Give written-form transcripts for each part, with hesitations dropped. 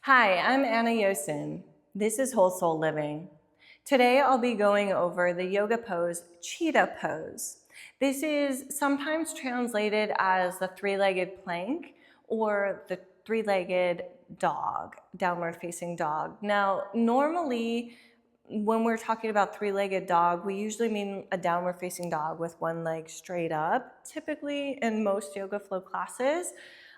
Hi, I'm Anna Yosin. This is Hol-Sol Living. Today I'll be going over the yoga pose, Cheetah Pose. This is sometimes translated as the three-legged plank or the three-legged dog, downward facing dog. Now, normally when we're talking about three-legged dog, we usually mean a downward facing dog with one leg straight up, typically in most yoga flow classes,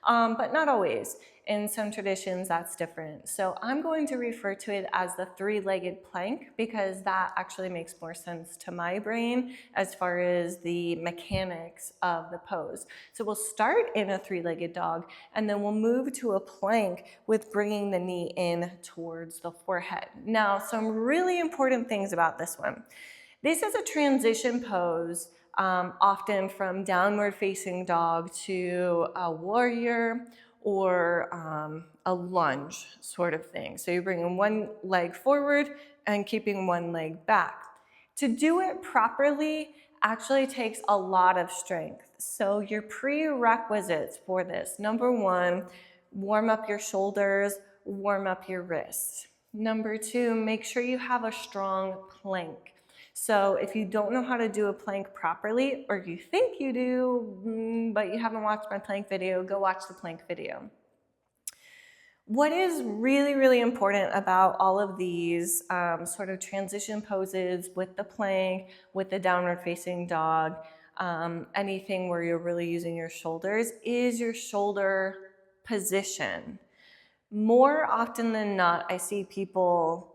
but not always. In some traditions, that's different. So I'm going to refer to it as the three-legged plank because that actually makes more sense to my brain as far as the mechanics of the pose. So we'll start in a three-legged dog and then we'll move to a plank with bringing the knee in towards the forehead. Now, some really important things about this one. This is a transition pose, often from downward facing dog to a warrior or a lunge sort of thing. So you're bringing one leg forward and keeping one leg back. To do it properly actually takes a lot of strength. So your prerequisites for this, number one, warm up your shoulders, warm up your wrists. Number two, make sure you have a strong plank. So if you don't know how to do a plank properly, or you think you do, but you haven't watched my plank video, go watch the plank video. What is really, really important about all of these sort of transition poses with the plank, with the downward facing dog, anything where you're really using your shoulders, is your shoulder position. More often than not, I see people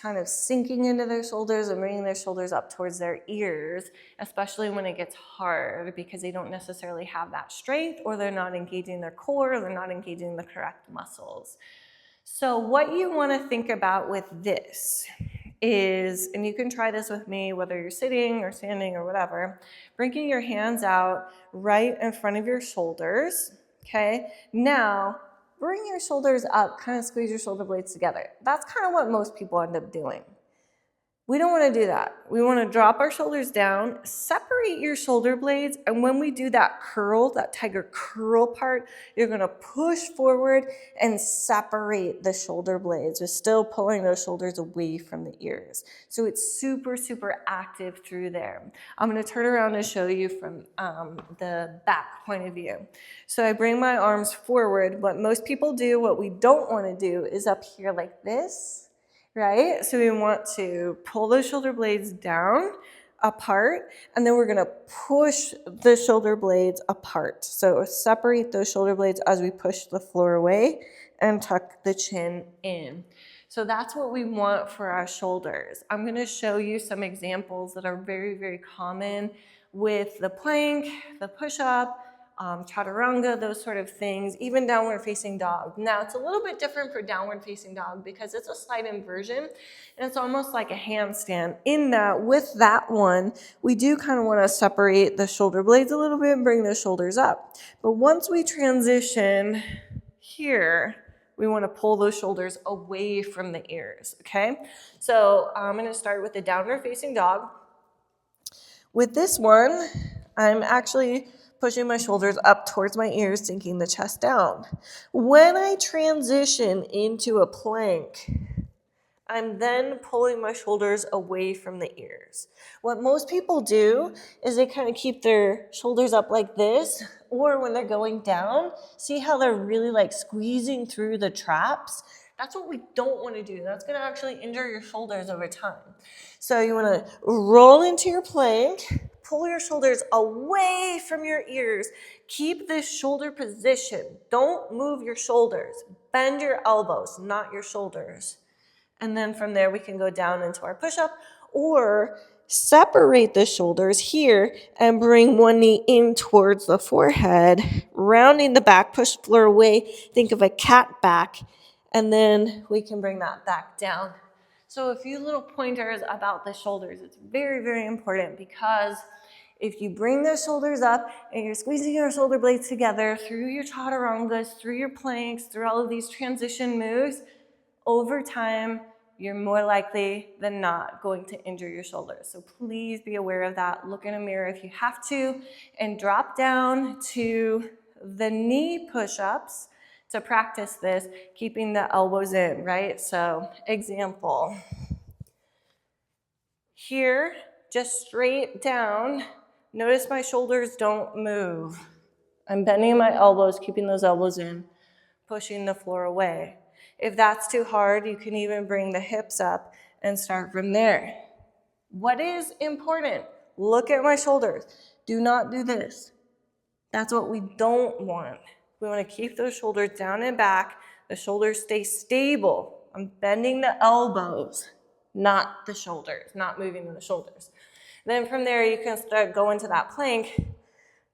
kind of sinking into their shoulders and bringing their shoulders up towards their ears, especially when it gets hard because they don't necessarily have that strength, or they're not engaging their core, or they're not engaging the correct muscles. So what you want to think about with this is, and you can try this with me whether you're sitting or standing or whatever, bringing your hands out right in front of your shoulders, okay? Now, bring your shoulders up, kind of squeeze your shoulder blades together. That's kind of what most people end up doing. We don't want to do that. We want to drop our shoulders down, separate your shoulder blades, and when we do that curl, that tiger curl part, you're going to push forward and separate the shoulder blades. We're still pulling those shoulders away from the ears. So it's super, super active through there. I'm going to turn around and show you from the back point of view. So I bring my arms forward. What most people do, what we don't want to do, is up here like this. Right? So we want to pull those shoulder blades down, apart, and then we're going to push the shoulder blades apart. So separate those shoulder blades as we push the floor away and tuck the chin in. So that's what we want for our shoulders. I'm going to show you some examples that are very, very common with the plank, the push-up, chaturanga, those sort of things, even downward facing dog. Now it's a little bit different for downward facing dog because it's a slight inversion and it's almost like a handstand in that with that one, we do kind of want to separate the shoulder blades a little bit and bring the shoulders up. But once we transition here, we want to pull those shoulders away from the ears, okay? So I'm going to start with the downward facing dog. With this one, I'm actually pushing my shoulders up towards my ears, sinking the chest down. When I transition into a plank, I'm then pulling my shoulders away from the ears. What most people do is they kind of keep their shoulders up like this, or when they're going down, see how they're really like squeezing through the traps? That's what we don't want to do. That's going to actually injure your shoulders over time. So you want to roll into your plank, pull your shoulders away from your ears. Keep this shoulder position. Don't move your shoulders. Bend your elbows, not your shoulders. And then from there, we can go down into our push-up or separate the shoulders here and bring one knee in towards the forehead, rounding the back, push the floor away. Think of a cat back, and then we can bring that back down. So a few little pointers about the shoulders. It's very, very important because if you bring those shoulders up and you're squeezing your shoulder blades together through your chaturangas, through your planks, through all of these transition moves, over time, you're more likely than not going to injure your shoulders. So please be aware of that. Look in a mirror if you have to, and drop down to the knee push-ups to practice this, keeping the elbows in, right? So example, here, just straight down. Notice my shoulders don't move. I'm bending my elbows, keeping those elbows in, pushing the floor away. If that's too hard, you can even bring the hips up and start from there. What is important? Look at my shoulders. Do not do this. That's what we don't want. We want to keep those shoulders down and back. The shoulders stay stable. I'm bending the elbows, not the shoulders, not moving the shoulders. Then from there, you can start going to that plank.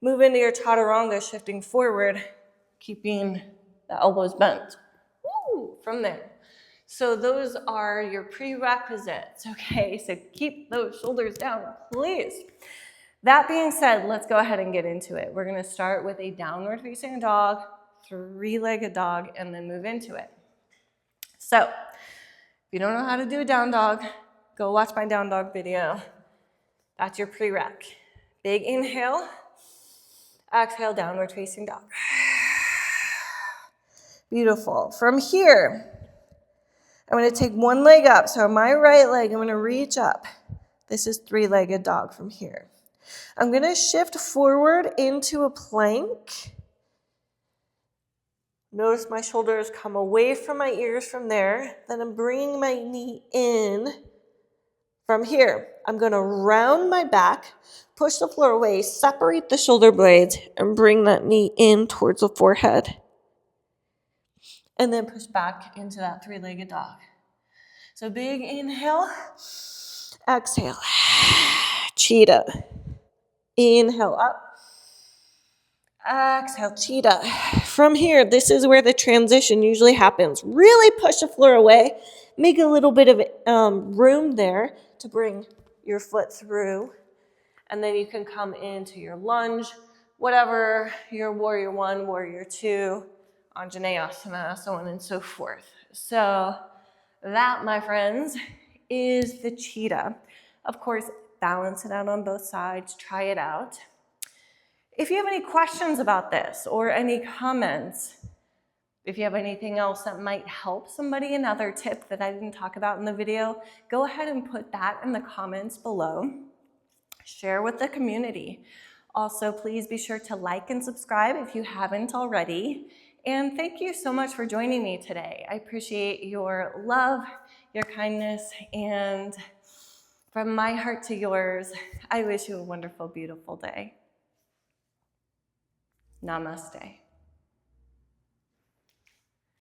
Move into your chaturanga, shifting forward, keeping the elbows bent. Woo, from there. So those are your prerequisites, okay? So keep those shoulders down, please. That being said, let's go ahead and get into it. We're gonna start with a downward facing dog, three-legged dog, and then move into it. So if you don't know how to do a down dog, go watch my down dog video. That's your prereq. Big inhale, exhale, downward facing dog. Beautiful. From here, I'm going to take one leg up. So my right leg, I'm going to reach up. This is three-legged dog from here. I'm going to shift forward into a plank. Notice my shoulders come away from my ears from there. Then I'm bringing my knee in from here. I'm going to round my back, push the floor away, separate the shoulder blades, and bring that knee in towards the forehead. And then push back into that three-legged dog. So big inhale, exhale, cheetah. Inhale up, exhale, cheetah. From here, this is where the transition usually happens. Really push the floor away. Make a little bit of room there to bring your foot through. And then you can come into your lunge, whatever, your warrior one, warrior two, Anjaneyasana, so on and so forth. So that, my friends, is the cheetah. Of course, balance it out on both sides, try it out. If you have any questions about this or any comments, if you have anything else that might help somebody, another tip that I didn't talk about in the video, go ahead and put that in the comments below. Share with the community. Also, please be sure to like and subscribe if you haven't already. And thank you so much for joining me today. I appreciate your love, your kindness, and from my heart to yours, I wish you a wonderful, beautiful day. Namaste.